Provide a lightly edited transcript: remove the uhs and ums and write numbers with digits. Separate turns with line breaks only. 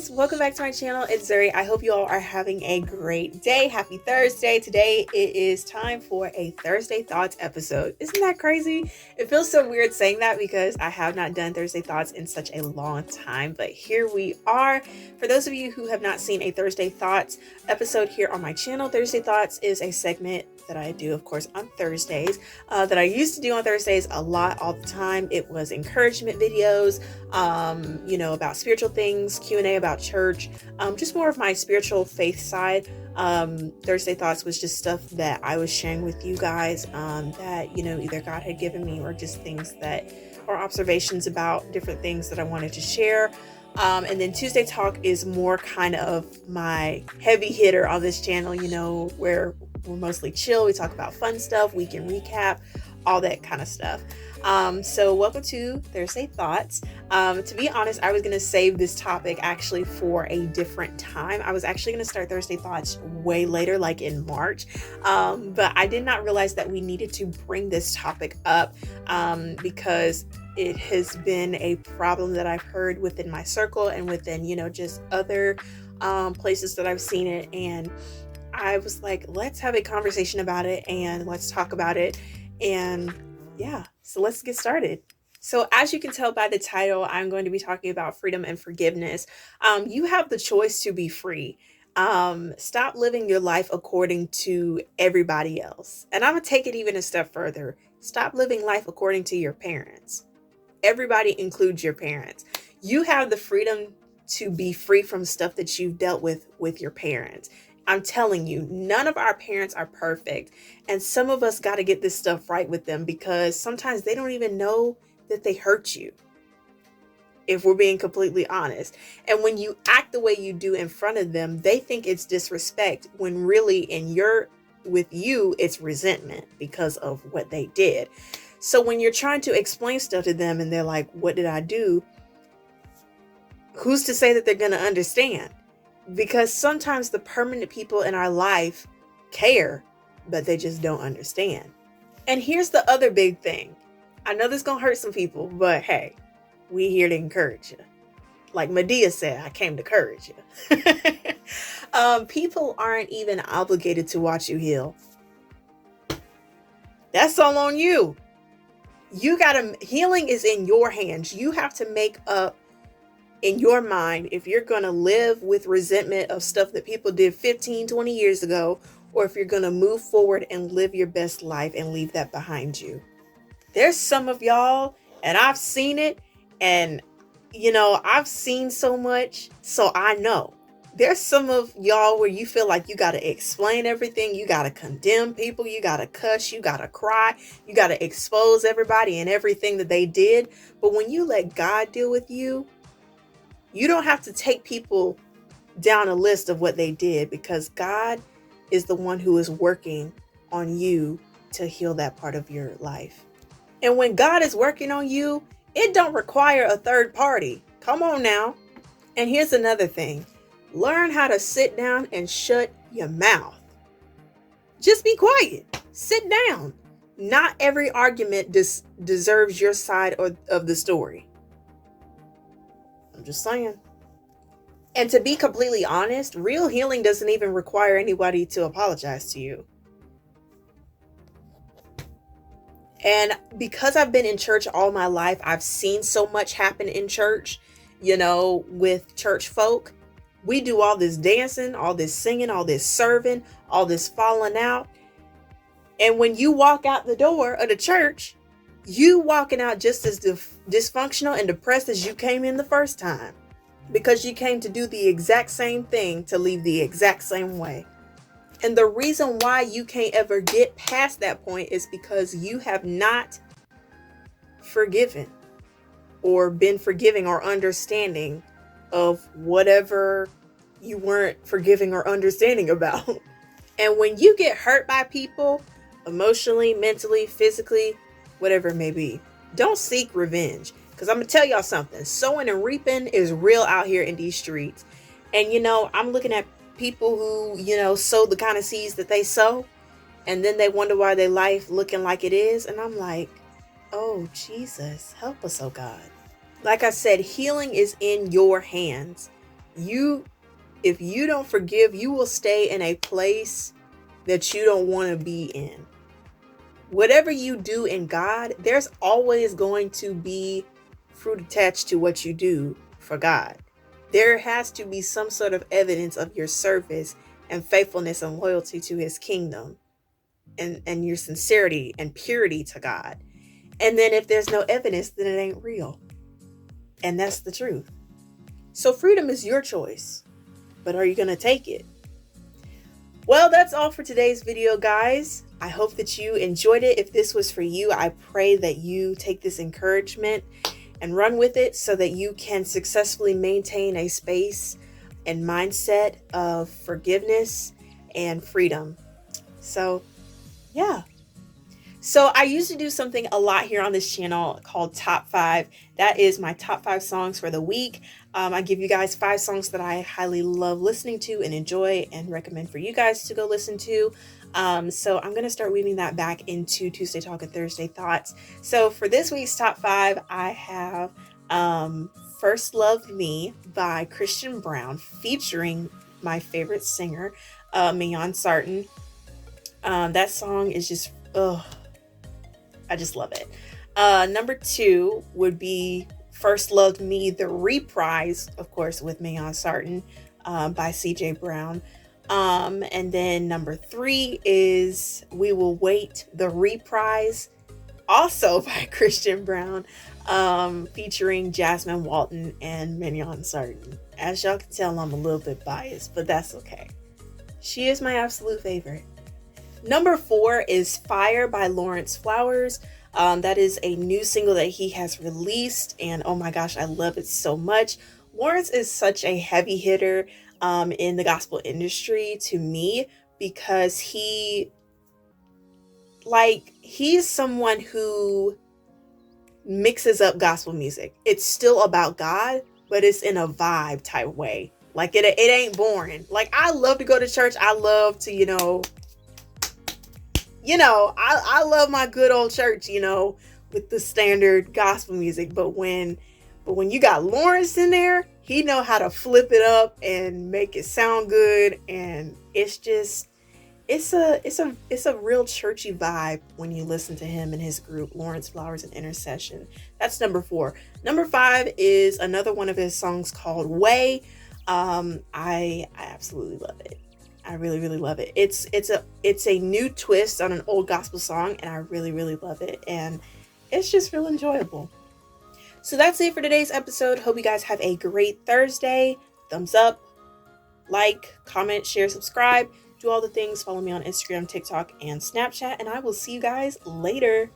guys, welcome back to my channel. It's Zuri. I hope you all are having a great day. Happy Thursday. Today it is time for a Thursday Thoughts episode. Isn't that crazy? It feels so weird saying that because I have not done Thursday Thoughts in such a long time, but here we are. For those of you who have not seen a Thursday Thoughts episode here on my channel, Thursday Thoughts is a segment that I do, of course, on Thursdays, that I used to do on Thursdays a lot, all the time. It was encouragement videos, about spiritual things, Q&A about church, just more of my spiritual faith side. Thursday Thoughts was just stuff that I was sharing with you guys, that, either God had given me or just things that, or observations about different things that I wanted to share. And then Tuesday Talk is more kind of my heavy hitter on this channel, where we're mostly chill. We talk about fun stuff, weekend recap, all that kind of stuff. So welcome to Thursday Thoughts. To be honest, I was going to save this topic actually for a different time. I was actually going to start Thursday Thoughts way later, like in March. But I did not realize that we needed to bring this topic up, because it has been a problem that I've heard within my circle and within, just other places that I've seen it. And I was like, let's have a conversation about it and let's talk about it. And yeah, so let's get started. So as you can tell by the title, I'm going to be talking about freedom and forgiveness. You have the choice to be free. Stop living your life according to everybody else. And I'm going to take it even a step further. Stop living life according to your parents. Everybody includes your parents. You have the freedom to be free from stuff that you've dealt with your parents. I'm telling you, none of our parents are perfect. And some of us got to get this stuff right with them, because sometimes they don't even know that they hurt you, if we're being completely honest. And when you act the way you do in front of them, they think it's disrespect, when really with you, it's resentment because of what they did. So when you're trying to explain stuff to them and they're like, what did I do? Who's to say that they're going to understand? Because sometimes the permanent people in our life care, but they just don't understand. And here's the other big thing. I know this is going to hurt some people, but hey, we here to encourage you. Like Medea said, I came to encourage you. People aren't even obligated to watch you heal. That's all on you. Healing is in your hands. You have to make up in your mind if you're going to live with resentment of stuff that people did 15, 20 years ago, or if you're going to move forward and live your best life and leave that behind you. There's some of y'all, and I've seen it, and I've seen so much, so I know. There's some of y'all where you feel like you got to explain everything. You got to condemn people. You got to cuss. You got to cry. You got to expose everybody and everything that they did. But when you let God deal with you, you don't have to take people down a list of what they did, because God is the one who is working on you to heal that part of your life. And when God is working on you, it don't require a third party. Come on now. And here's another thing. Learn how to sit down and shut your mouth. Just be quiet. Sit down. Not every argument deserves your side of the story. I'm just saying. And to be completely honest, real healing doesn't even require anybody to apologize to you. And because I've been in church all my life, I've seen so much happen in church, with church folk. We do all this dancing, all this singing, all this serving, all this falling out. And when you walk out the door of the church, you walking out just as dysfunctional and depressed as you came in the first time, because you came to do the exact same thing to leave the exact same way. And the reason why you can't ever get past that point is because you have not forgiven or been forgiving or understanding of whatever you weren't forgiving or understanding about. And when you get hurt by people, emotionally, mentally, physically, whatever it may be, don't seek revenge. Because I'm going to tell y'all something. Sowing and reaping is real out here in these streets. And, I'm looking at people who, sow the kind of seeds that they sow. And then they wonder why their life looking like it is. And I'm like, oh, Jesus, help us, oh God. Like I said, healing is in your hands. If you don't forgive, you will stay in a place that you don't want to be in. Whatever you do in God, there's always going to be fruit attached to what you do for God. There has to be some sort of evidence of your service and faithfulness and loyalty to his kingdom, and your sincerity and purity to God. And then if there's no evidence, then it ain't real. And that's the truth. So freedom is your choice, but are you going to take it? Well, that's all for today's video, guys. I hope that you enjoyed it. If this was for you, I pray that you take this encouragement and run with it so that you can successfully maintain a space and mindset of forgiveness and freedom. So, yeah. So I used to do something a lot here on this channel called Top 5. That is my top 5 songs for the week. I give you guys 5 songs that I highly love listening to and enjoy and recommend for you guys to go listen to. So I'm going to start weaving that back into Tuesday Talk and Thursday Thoughts. So for this week's top 5, I have First Love Me by Christian Brown featuring my favorite singer, Mayon Sarton. That song is just, I just love it. Number 2 would be First Loved Me, the reprise, of course, with Mayon Sarton by CJ Brown. And then number 3 is We Will Wait, the reprise, also by Christian Brown, featuring Jasmine Walton and Mayon Sarton. As y'all can tell, I'm a little bit biased, but that's okay. She is my absolute favorite. Number 4 is Fire by Lawrence Flowers. That is a new single that he has released, and oh my gosh, I love it so much. Lawrence is such a heavy hitter in the gospel industry to me, because he's someone who mixes up gospel music. It's still about God, but it's in a vibe type way. Like it ain't boring. Like, I love to go to church. I love to, I love my good old church, with the standard gospel music. But when you got Lawrence in there, he know how to flip it up and make it sound good. And it's just, it's a real churchy vibe when you listen to him and his group, Lawrence Flowers and Intercession. That's number 4. Number 5 is another one of his songs called Way. I absolutely love it. I really, really love it. It's a new twist on an old gospel song, and I really, really love it. And it's just real enjoyable. So that's it for today's episode. Hope you guys have a great Thursday. Thumbs up, like, comment, share, subscribe. Do all the things. Follow me on Instagram, TikTok, and Snapchat. And I will see you guys later.